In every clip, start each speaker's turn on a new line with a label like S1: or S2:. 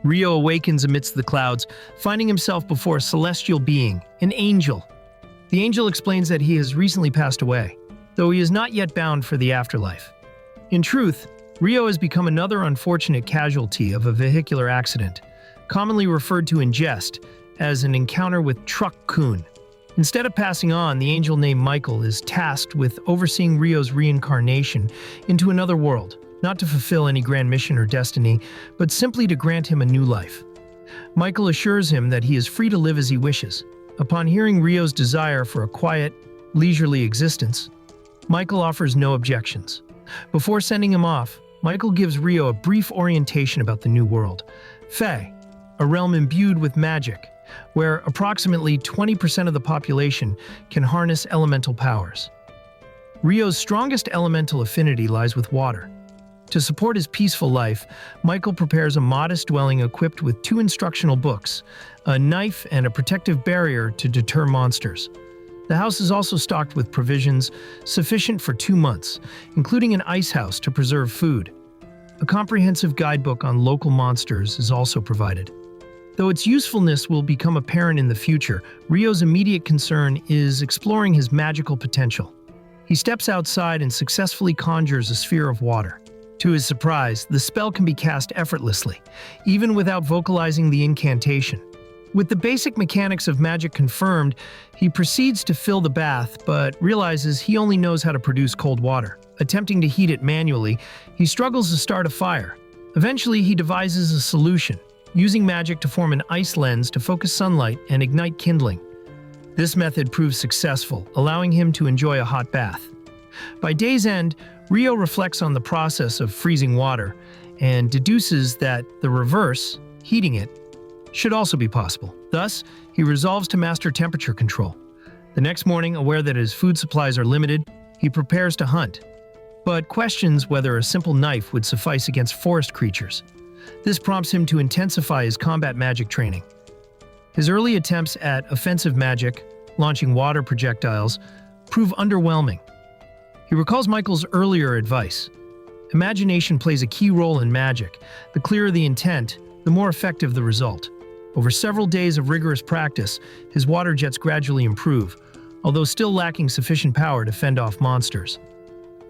S1: Rio awakens amidst the clouds, finding himself before a celestial being, an angel. The angel explains that he has recently passed away, though he is not yet bound for the afterlife. In truth, Rio has become another unfortunate casualty of a vehicular accident, commonly referred to in jest as an encounter with Truck-kun. Instead of passing on, the angel named Michael is tasked with overseeing Rio's reincarnation into another world, not to fulfill any grand mission or destiny, but simply to grant him a new life. Michael assures him that he is free to live as he wishes. Upon hearing Rio's desire for a quiet, leisurely existence, Michael offers no objections. Before sending him off, Michael gives Rio a brief orientation about the new world, Fae, a realm imbued with magic, where approximately 20% of the population can harness elemental powers. Rio's strongest elemental affinity lies with water. To support his peaceful life, Michael prepares a modest dwelling equipped with 2 instructional books, a knife, and a protective barrier to deter monsters. The house is also stocked with provisions sufficient for 2 months, including an ice house to preserve food. A comprehensive guidebook on local monsters is also provided. Though its usefulness will become apparent in the future, Rio's immediate concern is exploring his magical potential. He steps outside and successfully conjures a sphere of water. To his surprise, the spell can be cast effortlessly, even without vocalizing the incantation. With the basic mechanics of magic confirmed, he proceeds to fill the bath, but realizes he only knows how to produce cold water. Attempting to heat it manually, he struggles to start a fire. Eventually, he devises a solution, using magic to form an ice lens to focus sunlight and ignite kindling. This method proves successful, allowing him to enjoy a hot bath. By day's end, Rio reflects on the process of freezing water and deduces that the reverse, heating it, should also be possible. Thus, he resolves to master temperature control. The next morning, aware that his food supplies are limited, he prepares to hunt, but questions whether a simple knife would suffice against forest creatures. This prompts him to intensify his combat magic training. His early attempts at offensive magic, launching water projectiles, prove underwhelming. He recalls Michael's earlier advice. Imagination plays a key role in magic. The clearer the intent, the more effective the result. Over several days of rigorous practice, his water jets gradually improve, although still lacking sufficient power to fend off monsters.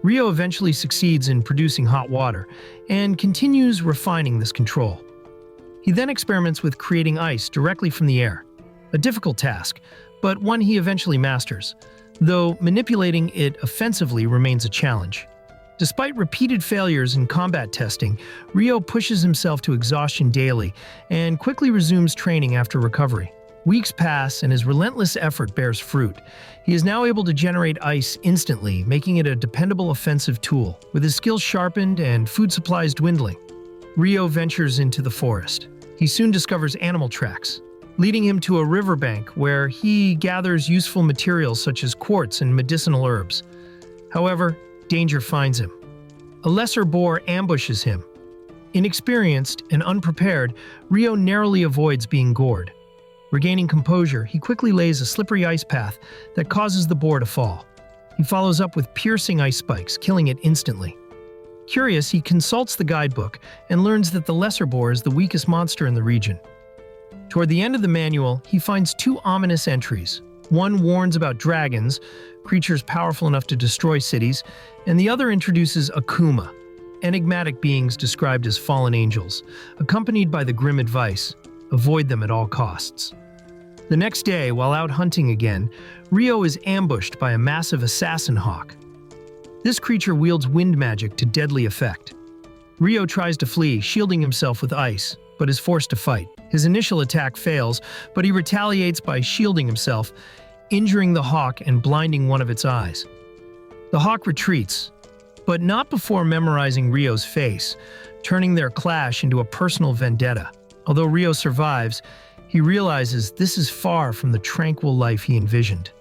S1: Rio eventually succeeds in producing hot water and continues refining this control. He then experiments with creating ice directly from the air, a difficult task, but one he eventually masters, though manipulating it offensively remains a challenge. Despite repeated failures in combat testing, Rio pushes himself to exhaustion daily and quickly resumes training after recovery. Weeks pass and his relentless effort bears fruit. He is now able to generate ice instantly, making it a dependable offensive tool. With his skills sharpened and food supplies dwindling, Rio ventures into the forest. He soon discovers animal tracks, leading him to a riverbank where he gathers useful materials such as quartz and medicinal herbs. However, danger finds him. A lesser boar ambushes him. Inexperienced and unprepared, Rio narrowly avoids being gored. Regaining composure, he quickly lays a slippery ice path that causes the boar to fall. He follows up with piercing ice spikes, killing it instantly. Curious, he consults the guidebook and learns that the lesser boar is the weakest monster in the region. Toward the end of the manual, he finds 2 ominous entries. One warns about dragons, creatures powerful enough to destroy cities, and the other introduces Akuma, enigmatic beings described as fallen angels, accompanied by the grim advice, avoid them at all costs. The next day, while out hunting again, Rio is ambushed by a massive assassin hawk. This creature wields wind magic to deadly effect. Rio tries to flee, shielding himself with ice, but is forced to fight. His initial attack fails, but he retaliates by shielding himself, injuring the hawk and blinding one of its eyes. The hawk retreats, but not before memorizing Rio's face, turning their clash into a personal vendetta. Although Rio survives, he realizes this is far from the tranquil life he envisioned.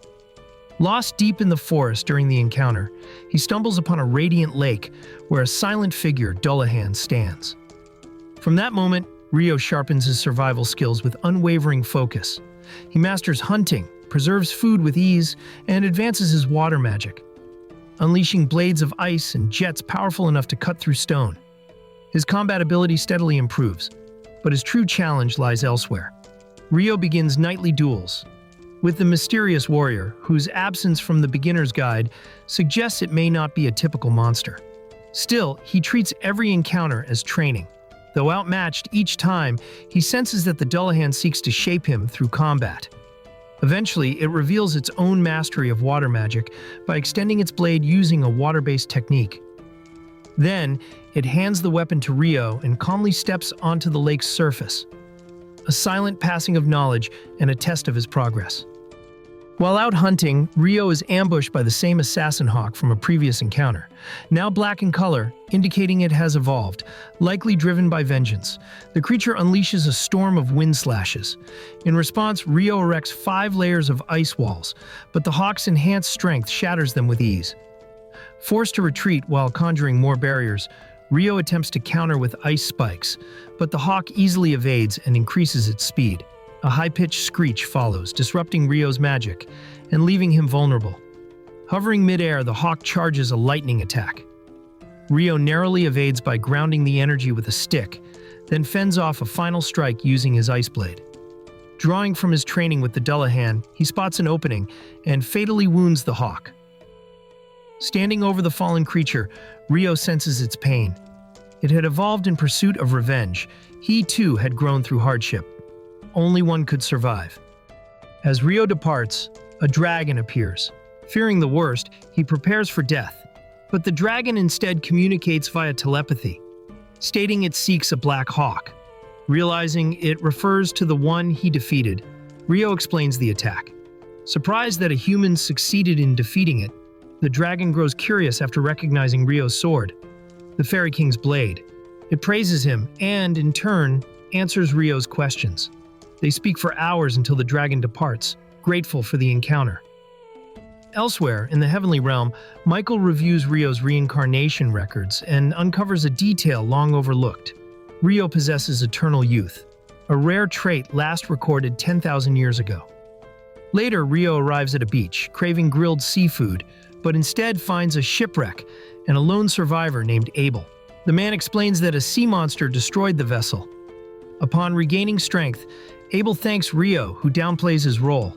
S1: Lost deep in the forest during the encounter, he stumbles upon a radiant lake where a silent figure, Dullahan, stands. From that moment, Rio sharpens his survival skills with unwavering focus. He masters hunting, preserves food with ease, and advances his water magic, unleashing blades of ice and jets powerful enough to cut through stone. His combat ability steadily improves. but his true challenge lies elsewhere. Rio begins nightly duels with the mysterious warrior, whose absence from the beginner's guide suggests it may not be a typical monster. Still, he treats every encounter as training. Though outmatched each time, he senses that the Dullahan seeks to shape him through combat. Eventually, it reveals its own mastery of water magic by extending its blade using a water-based technique. Then, it hands the weapon to Rio and calmly steps onto the lake's surface. A silent passing of knowledge and a test of his progress. While out hunting, Rio is ambushed by the same assassin hawk from a previous encounter, now black in color, indicating it has evolved, likely driven by vengeance. The creature unleashes a storm of wind slashes. In response, Rio erects 5 layers of ice walls, but the hawk's enhanced strength shatters them with ease. Forced to retreat while conjuring more barriers, Rio attempts to counter with ice spikes, but the hawk easily evades and increases its speed. A high-pitched screech follows, disrupting Rio's magic and leaving him vulnerable. Hovering mid-air, the hawk charges a lightning attack. Rio narrowly evades by grounding the energy with a stick, then fends off a final strike using his ice blade. Drawing from his training with the Dullahan, he spots an opening and fatally wounds the hawk. Standing over the fallen creature, Rio senses its pain. It had evolved in pursuit of revenge. He, too, had grown through hardship. Only one could survive. As Rio departs, a dragon appears. Fearing the worst, he prepares for death. But the dragon instead communicates via telepathy, stating it seeks a black hawk. Realizing it refers to the one he defeated, Rio explains the attack. Surprised that a human succeeded in defeating it, the dragon grows curious after recognizing Rio's sword, the Fairy King's blade. It praises him and, in turn, answers Rio's questions. They speak for hours until the dragon departs, grateful for the encounter. Elsewhere, in the Heavenly Realm, Michael reviews Rio's reincarnation records and uncovers a detail long overlooked. Rio possesses eternal youth, a rare trait last recorded 10,000 years ago. Later, Rio arrives at a beach, craving grilled seafood, but instead finds a shipwreck and a lone survivor named Abel. The man explains that a sea monster destroyed the vessel. Upon regaining strength, Abel thanks Rio, who downplays his role.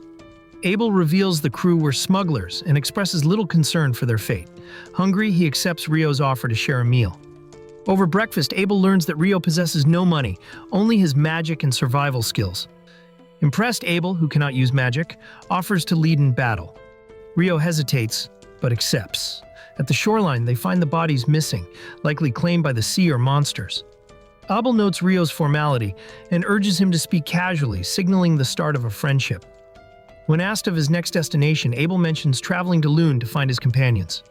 S1: Abel reveals the crew were smugglers and expresses little concern for their fate. Hungry, he accepts Rio's offer to share a meal. Over breakfast, Abel learns that Rio possesses no money, only his magic and survival skills. Impressed, Abel, who cannot use magic, offers to lead in battle. Rio hesitates, but accepts. At the shoreline, they find the bodies missing, likely claimed by the sea or monsters. Abel notes Rio's formality and urges him to speak casually, signaling the start of a friendship. When asked of his next destination, Abel mentions traveling to Lune to find his companions.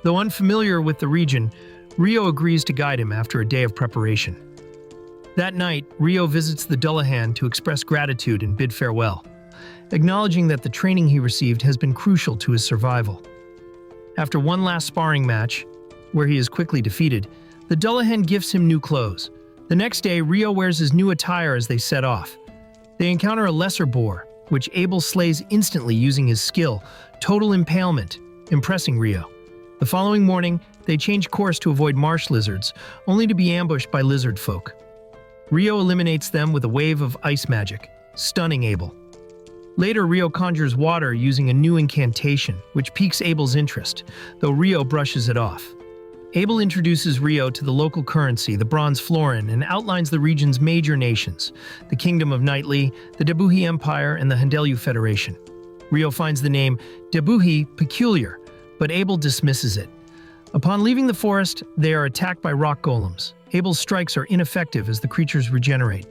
S1: Though unfamiliar with the region, Rio agrees to guide him after a day of preparation. That night, Rio visits the Dullahan to express gratitude and bid farewell, acknowledging that the training he received has been crucial to his survival. After one last sparring match, where he is quickly defeated, the Dullahan gifts him new clothes. The next day, Rio wears his new attire as they set off. They encounter a lesser boar, which Abel slays instantly using his skill, Total Impalement, impressing Rio. The following morning, they change course to avoid marsh lizards, only to be ambushed by lizard folk. Rio eliminates them with a wave of ice magic, stunning Abel. Later, Rio conjures water using a new incantation, which piques Abel's interest, though Rio brushes it off. Abel introduces Rio to the local currency, the bronze florin, and outlines the region's major nations, the Kingdom of Nightly, the Debuhi Empire, and the Hendelu Federation. Rio finds the name Debuhi peculiar, but Abel dismisses it. Upon leaving the forest, they are attacked by rock golems. Abel's strikes are ineffective as the creatures regenerate.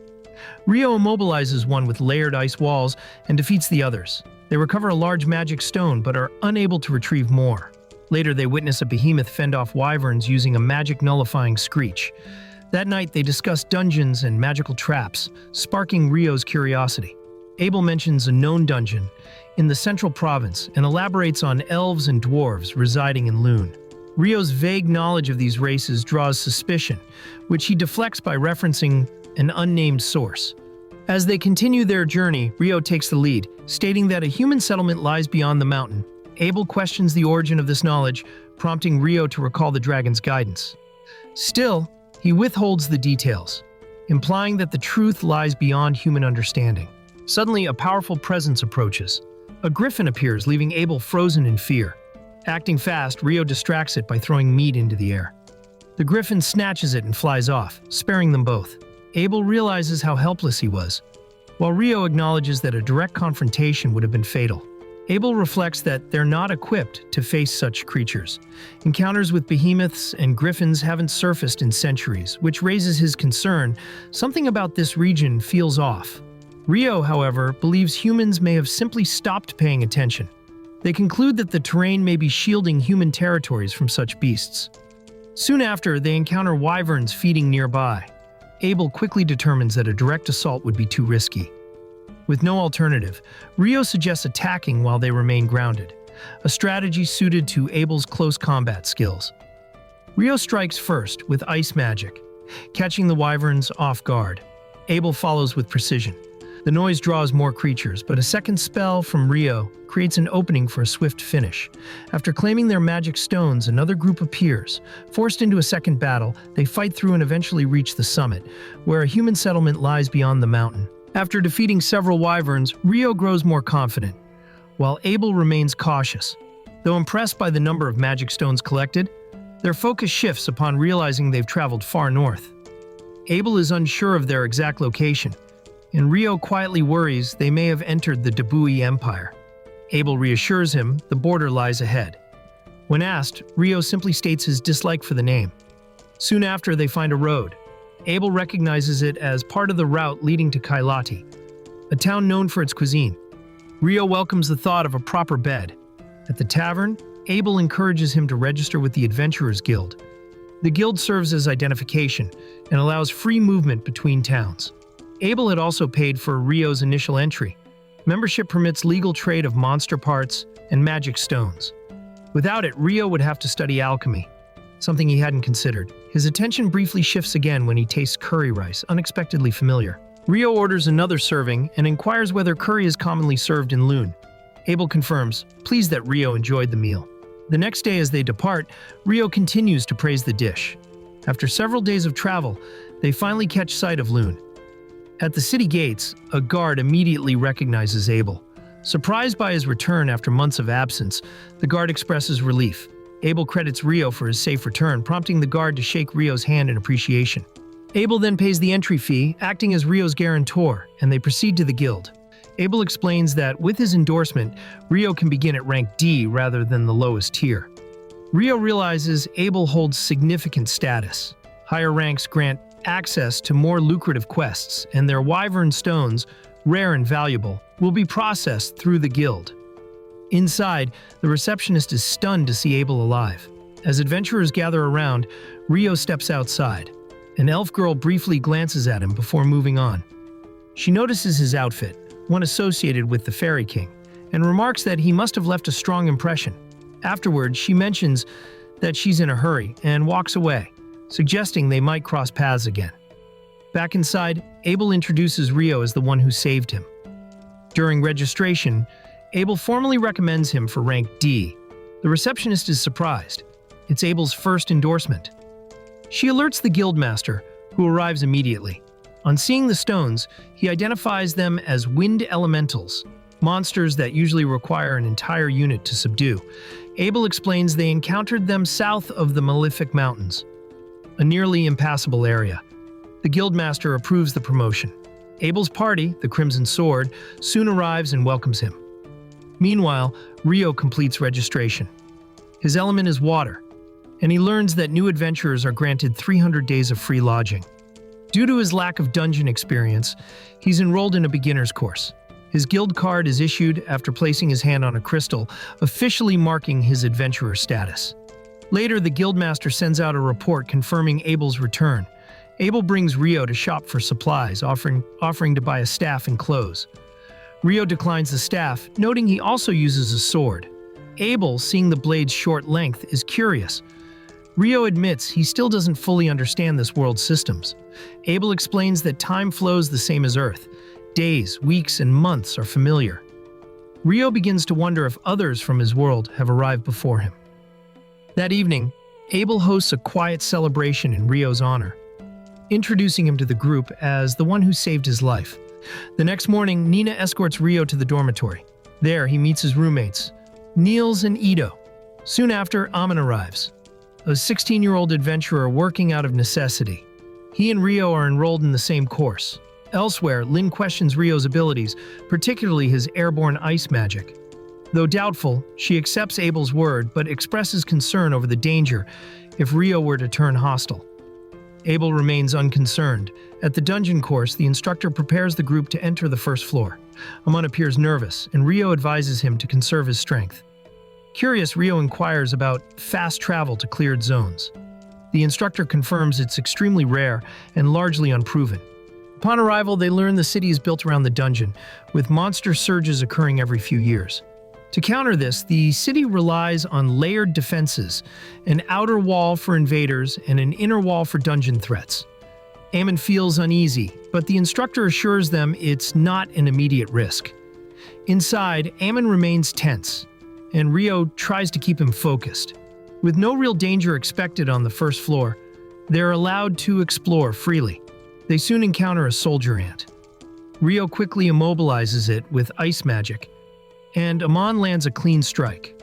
S1: Rio immobilizes one with layered ice walls and defeats the others. They recover a large magic stone but are unable to retrieve more. Later, they witness a behemoth fend off wyverns using a magic-nullifying screech. That night, they discuss dungeons and magical traps, sparking Rio's curiosity. Abel mentions a known dungeon in the central province and elaborates on elves and dwarves residing in Lune. Rio's vague knowledge of these races draws suspicion, which he deflects by referencing an unnamed source. As they continue their journey, Rio takes the lead, stating that a human settlement lies beyond the mountain. Abel questions the origin of this knowledge, prompting Rio to recall the dragon's guidance. Still, he withholds the details. implying that the truth lies beyond human understanding. Suddenly, a powerful presence approaches. A griffin appears, leaving Abel frozen in fear. Acting fast, Rio distracts it by throwing meat into the air. The griffin snatches it and flies off, sparing them both. Abel realizes how helpless he was, while Rio acknowledges that a direct confrontation would have been fatal. Abel reflects that they're not equipped to face such creatures. Encounters with behemoths and griffins haven't surfaced in centuries, which raises his concern. Something about this region feels off. Rio, however, believes humans may have simply stopped paying attention. They conclude that the terrain may be shielding human territories from such beasts. Soon after, they encounter wyverns feeding nearby. Abel quickly determines that a direct assault would be too risky. With no alternative, Rio suggests attacking while they remain grounded, a strategy suited to Abel's close combat skills. Rio strikes first with ice magic, catching the wyverns off guard. Abel follows with precision. The noise draws more creatures, but a second spell from Rio creates an opening for a swift finish. After claiming their magic stones, another group appears. Forced into a second battle, they fight through and eventually reach the summit, where a human settlement lies beyond the mountain. After defeating several wyverns, Rio grows more confident, while Abel remains cautious. Though impressed by the number of magic stones collected, their focus shifts upon realizing they've traveled far north. Abel is unsure of their exact location, and Rio quietly worries they may have entered the Debui Empire. Abel reassures him the border lies ahead. When asked, Rio simply states his dislike for the name. Soon after, they find a road. Abel recognizes it as part of the route leading to Kailati, a town known for its cuisine. Rio welcomes the thought of a proper bed. At the tavern, Abel encourages him to register with the Adventurers Guild. The guild serves as identification and allows free movement between towns. Abel had also paid for Rio's initial entry. Membership permits legal trade of monster parts and magic stones. Without it, Rio would have to study alchemy, something he hadn't considered. His attention briefly shifts again when he tastes curry rice, unexpectedly familiar. Rio orders another serving and inquires whether curry is commonly served in Lune. Abel confirms, pleased that Rio enjoyed the meal. The next day as they depart, Rio continues to praise the dish. After several days of travel, they finally catch sight of Lune. At the city gates, a guard immediately recognizes Abel. Surprised by his return after months of absence, the guard expresses relief. Abel credits Rio for his safe return, prompting the guard to shake Rio's hand in appreciation. Abel then pays the entry fee, acting as Rio's guarantor, and they proceed to the guild. Abel explains that with his endorsement, Rio can begin at rank D rather than the lowest tier. Rio realizes Abel holds significant status. Higher ranks grant access to more lucrative quests, and their wyvern stones, rare and valuable, will be processed through the guild. Inside, the receptionist is stunned to see Abel alive. As adventurers gather around, Rio steps outside. An elf girl briefly glances at him before moving on. She notices his outfit, one associated with the Fairy King, and remarks that he must have left a strong impression. Afterward, she mentions that she's in a hurry and walks away, suggesting they might cross paths again. Back inside, Abel introduces Rio as the one who saved him. During registration, Abel formally recommends him for rank D. The receptionist is surprised. It's Abel's first endorsement. She alerts the guildmaster, who arrives immediately. On seeing the stones, he identifies them as wind elementals, monsters that usually require an entire unit to subdue. Abel explains they encountered them south of the Malefic Mountains, a nearly impassable area. The guildmaster approves the promotion. Abel's party, the Crimson Sword, soon arrives and welcomes him. Meanwhile, Rio completes registration. His element is water, and he learns that new adventurers are granted 300 days of free lodging. Due to his lack of dungeon experience, he's enrolled in a beginner's course. His guild card is issued after placing his hand on a crystal, officially marking his adventurer status. Later, the guildmaster sends out a report confirming Abel's return. Abel brings Rio to shop for supplies, offering to buy a staff and clothes. Rio declines the staff, noting he also uses a sword. Abel, seeing the blade's short length, is curious. Rio admits he still doesn't fully understand this world's systems. Abel explains that time flows the same as Earth. Days, weeks, and months are familiar. Rio begins to wonder if others from his world have arrived before him. That evening, Abel hosts a quiet celebration in Rio's honor. introducing him to the group as the one who saved his life. The next morning, Nina escorts Rio to the dormitory. There, he meets his roommates, Niels and Ito. Soon after, Amin arrives, a 16-year-old adventurer working out of necessity. He and Rio are enrolled in the same course. Elsewhere, Lin questions Rio's abilities, particularly his airborne ice magic. Though doubtful, she accepts Abel's word but expresses concern over the danger if Rio were to turn hostile. Abel remains unconcerned. At the dungeon course, the instructor prepares the group to enter the first floor. Amin appears nervous, and Rio advises him to conserve his strength. Curious, Rio inquires about fast travel to cleared zones. The instructor confirms it's extremely rare and largely unproven. Upon arrival, they learn the city is built around the dungeon, with monster surges occurring every few years. To counter this, the city relies on layered defenses, an outer wall for invaders and an inner wall for dungeon threats. Amin feels uneasy, but the instructor assures them it's not an immediate risk. Inside, Amin remains tense, and Rio tries to keep him focused. With no real danger expected on the first floor, they're allowed to explore freely. They soon encounter a soldier ant. Rio quickly immobilizes it with ice magic, and Amin lands a clean strike.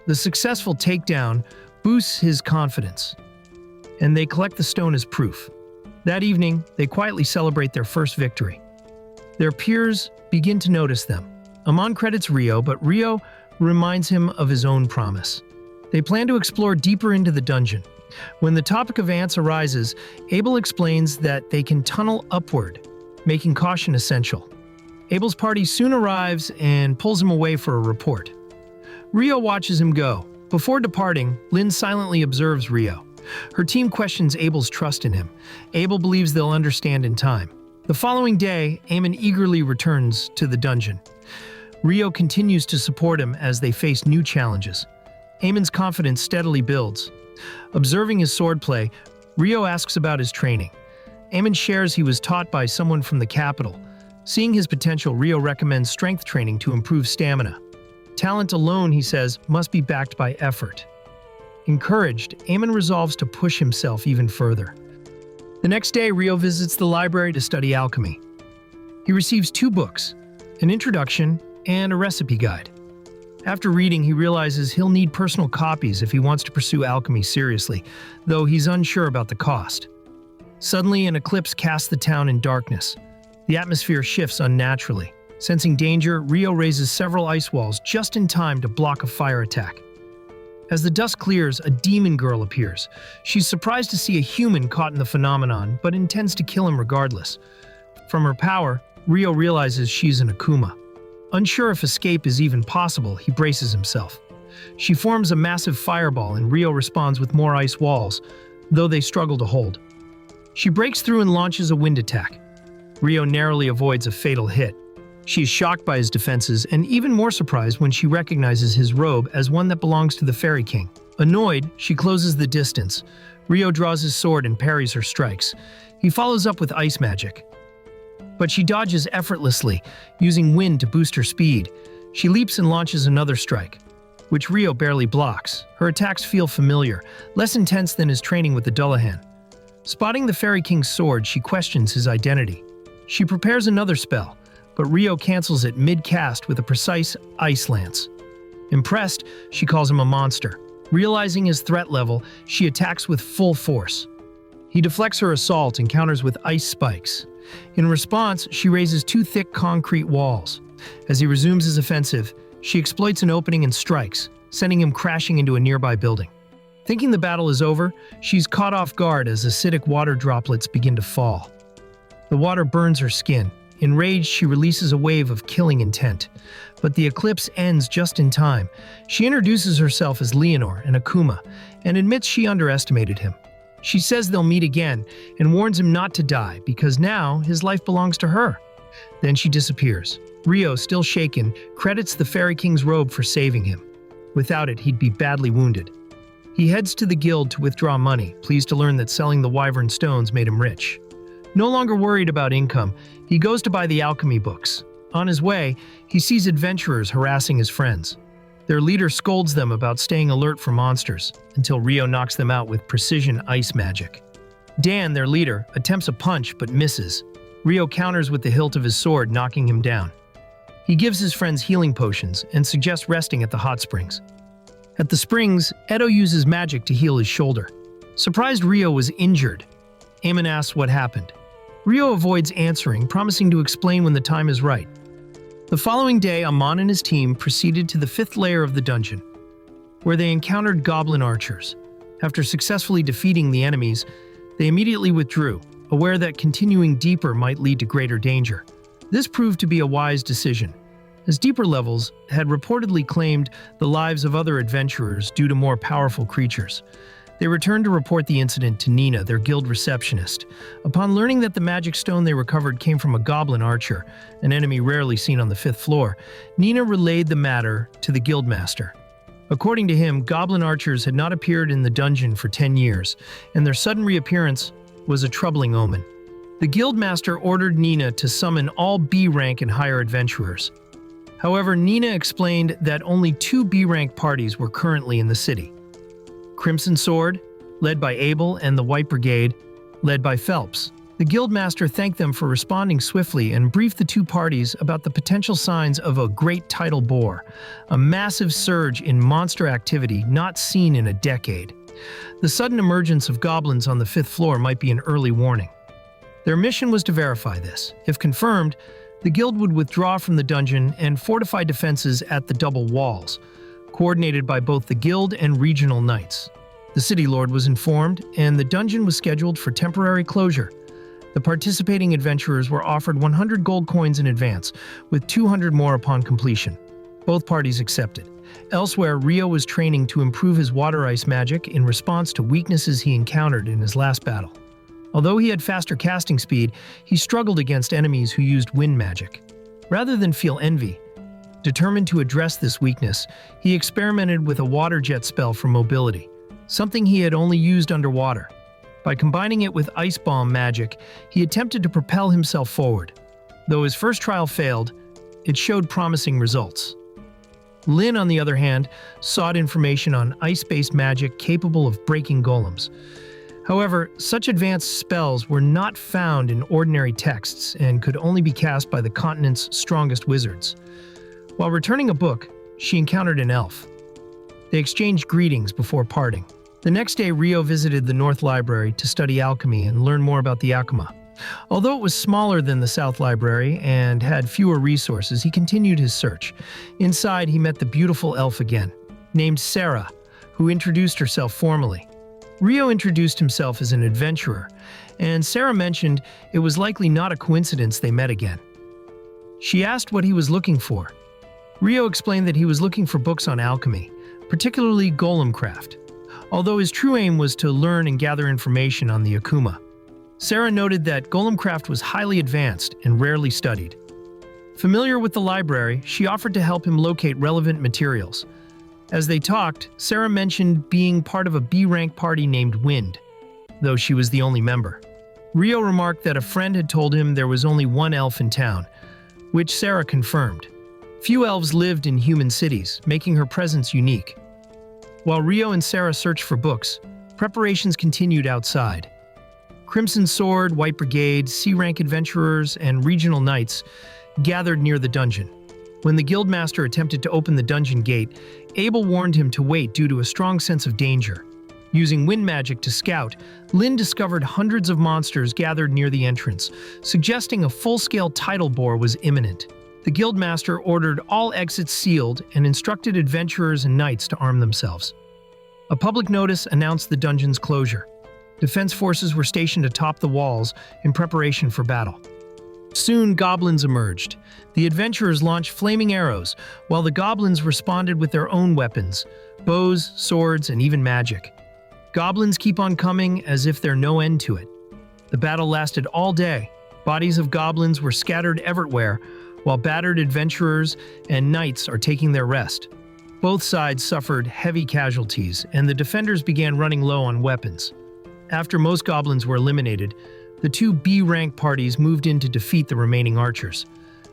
S1: The successful takedown boosts his confidence, and they collect the stone as proof. That evening, they quietly celebrate their first victory. Their peers begin to notice them. Amin credits Rio, but Rio reminds him of his own promise. They plan to explore deeper into the dungeon. When the topic of ants arises, Abel explains that they can tunnel upward, making caution essential. Abel's party soon arrives and pulls him away for a report. Rio watches him go. Before departing, Lin silently observes Rio. Her team questions Abel's trust in him. Abel believes they'll understand in time. The following day, Amin eagerly returns to the dungeon. Rio continues to support him as they face new challenges. Amin's confidence steadily builds. Observing his swordplay, Rio asks about his training. Amin shares he was taught by someone from the capital. Seeing his potential, Rio recommends strength training to improve stamina. Talent alone, he says, must be backed by effort. Encouraged, Amin resolves to push himself even further. The next day, Rio visits the library to study alchemy. He receives 2 books, an introduction and a recipe guide. After reading, he realizes he'll need personal copies if he wants to pursue alchemy seriously, though he's unsure about the cost. Suddenly, an eclipse casts the town in darkness. The atmosphere shifts unnaturally. Sensing danger, Rio raises several ice walls just in time to block a fire attack. As the dust clears, a demon girl appears. She's surprised to see a human caught in the phenomenon, but intends to kill him regardless. From her power, Rio realizes she's an Akuma. Unsure if escape is even possible, he braces himself. She forms a massive fireball, and Rio responds with more ice walls, though they struggle to hold. She breaks through and launches a wind attack. Rio narrowly avoids a fatal hit. She is shocked by his defenses and even more surprised when she recognizes his robe as one that belongs to the Fairy King. Annoyed, she closes the distance. Rio draws his sword and parries her strikes. He follows up with ice magic. But she dodges effortlessly, using wind to boost her speed. She leaps and launches another strike, which Rio barely blocks. Her attacks feel familiar, less intense than his training with the Dullahan. Spotting the Fairy King's sword, she questions his identity. She prepares another spell, but Rio cancels it mid-cast with a precise ice lance. Impressed, she calls him a monster. Realizing his threat level, she attacks with full force. He deflects her assault and counters with ice spikes. In response, she raises 2 thick concrete walls. As he resumes his offensive, she exploits an opening and strikes, sending him crashing into a nearby building. Thinking the battle is over, she's caught off guard as acidic water droplets begin to fall. The water burns her skin. Enraged, she releases a wave of killing intent. But the eclipse ends just in time. She introduces herself as Leonor, an Akuma, and admits she underestimated him. She says they'll meet again and warns him not to die because now his life belongs to her. Then she disappears. Rio, still shaken, credits the Fairy King's robe for saving him. Without it, he'd be badly wounded. He heads to the guild to withdraw money, pleased to learn that selling the wyvern stones made him rich. No longer worried about income, he goes to buy the alchemy books. On his way, he sees adventurers harassing his friends. Their leader scolds them about staying alert for monsters, until Rio knocks them out with precision ice magic. Dan, their leader, attempts a punch but misses. Rio counters with the hilt of his sword, knocking him down. He gives his friends healing potions and suggests resting at the hot springs. At the springs, Edo uses magic to heal his shoulder. Surprised Rio was injured, Amon asks what happened. Rio avoids answering, promising to explain when the time is right. The following day, Amon and his team proceeded to the 5th layer of the dungeon, where they encountered goblin archers. After successfully defeating the enemies, they immediately withdrew, aware that continuing deeper might lead to greater danger. This proved to be a wise decision, as deeper levels had reportedly claimed the lives of other adventurers due to more powerful creatures. They returned to report the incident to Nina, their guild receptionist. Upon learning that the magic stone they recovered came from a goblin archer, an enemy rarely seen on the 5th floor, Nina relayed the matter to the guildmaster. According to him, goblin archers had not appeared in the dungeon for 10 years, and their sudden reappearance was a troubling omen. The guildmaster ordered Nina to summon all B-rank and higher adventurers. However, Nina explained that only 2 B-rank parties were currently in the city. Crimson Sword, led by Abel, and the White Brigade, led by Phelps. The guildmaster thanked them for responding swiftly and briefed the 2 parties about the potential signs of a great tidal bore, a massive surge in monster activity not seen in a decade. The sudden emergence of goblins on the 5th floor might be an early warning. Their mission was to verify this. If confirmed, the guild would withdraw from the dungeon and fortify defenses at the double walls, coordinated by both the guild and regional knights. The city lord was informed, and the dungeon was scheduled for temporary closure. The participating adventurers were offered 100 gold coins in advance, with 200 more upon completion. Both parties accepted. Elsewhere, Rio was training to improve his water ice magic in response to weaknesses he encountered in his last battle. Although he had faster casting speed, he struggled against enemies who used wind magic. Rather than feel envy, determined to address this weakness, he experimented with a water jet spell for mobility, something he had only used underwater. By combining it with ice bomb magic, he attempted to propel himself forward. Though his first trial failed, it showed promising results. Lin, on the other hand, sought information on ice-based magic capable of breaking golems. However, such advanced spells were not found in ordinary texts and could only be cast by the continent's strongest wizards. While returning a book, she encountered an elf. They exchanged greetings before parting. The next day, Rio visited the North Library to study alchemy and learn more about the Akuma. Although it was smaller than the South Library and had fewer resources, he continued his search. Inside, he met the beautiful elf again, named Sarah, who introduced herself formally. Rio introduced himself as an adventurer, and Sarah mentioned it was likely not a coincidence they met again. She asked what he was looking for. Rio explained that he was looking for books on alchemy, particularly golem craft, although his true aim was to learn and gather information on the Akuma. Sarah noted that golem craft was highly advanced and rarely studied. Familiar with the library, she offered to help him locate relevant materials. As they talked, Sarah mentioned being part of a B-rank party named Wind, though she was the only member. Rio remarked that a friend had told him there was only one elf in town, which Sarah confirmed. Few elves lived in human cities, making her presence unique. While Rio and Sarah searched for books, preparations continued outside. Crimson Sword, White Brigade, C-rank adventurers, and regional knights gathered near the dungeon. When the guildmaster attempted to open the dungeon gate, Abel warned him to wait due to a strong sense of danger. Using wind magic to scout, Lin discovered hundreds of monsters gathered near the entrance, suggesting a full-scale tidal bore was imminent. The guildmaster ordered all exits sealed and instructed adventurers and knights to arm themselves. A public notice announced the dungeon's closure. Defense forces were stationed atop the walls in preparation for battle. Soon, goblins emerged. The adventurers launched flaming arrows, while the goblins responded with their own weapons, bows, swords, and even magic. Goblins keep on coming as if there's no end to it. The battle lasted all day. Bodies of goblins were scattered everywhere, while battered adventurers and knights are taking their rest. Both sides suffered heavy casualties, and the defenders began running low on weapons. After most goblins were eliminated, the 2 B-rank parties moved in to defeat the remaining archers.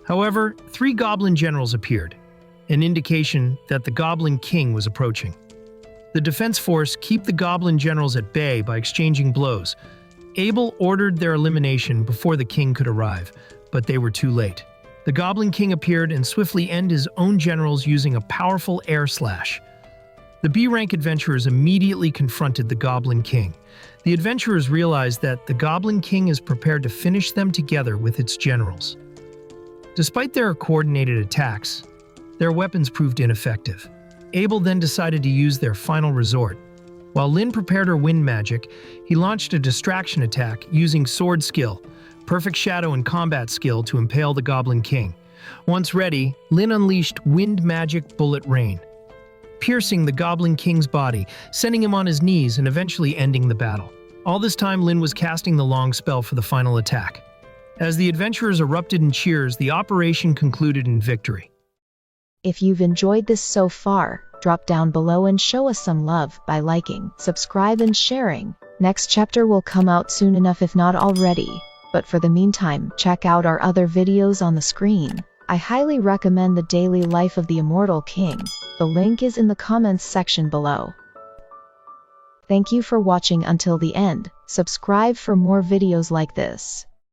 S1: However, 3 goblin generals appeared, an indication that the Goblin King was approaching. The defense force keep the goblin generals at bay by exchanging blows, Abel ordered their elimination before the king could arrive, but they were too late. The Goblin King appeared and swiftly ended his own generals using a powerful air slash. The B-rank adventurers immediately confronted the Goblin King. The adventurers realized that the Goblin King is prepared to finish them together with its generals. Despite their coordinated attacks, their weapons proved ineffective. Abel then decided to use their final resort. While Lyn prepared her wind magic, he launched a distraction attack using sword skill, perfect shadow and combat skill to impale the Goblin King. Once ready, Lyn unleashed wind magic bullet rain, piercing the Goblin King's body, sending him on his knees and eventually ending the battle. All this time, Lyn was casting the long spell for the final attack. As the adventurers erupted in cheers, the operation concluded in victory.
S2: If you've enjoyed this so far, drop down below and show us some love by liking, subscribe and sharing. Next chapter will come out soon enough if not already, but for the meantime, check out our other videos on the screen. I highly recommend The Daily Life of the Immortal King. The link is in the comments section below. Thank you for watching until the end. Subscribe for more videos like this.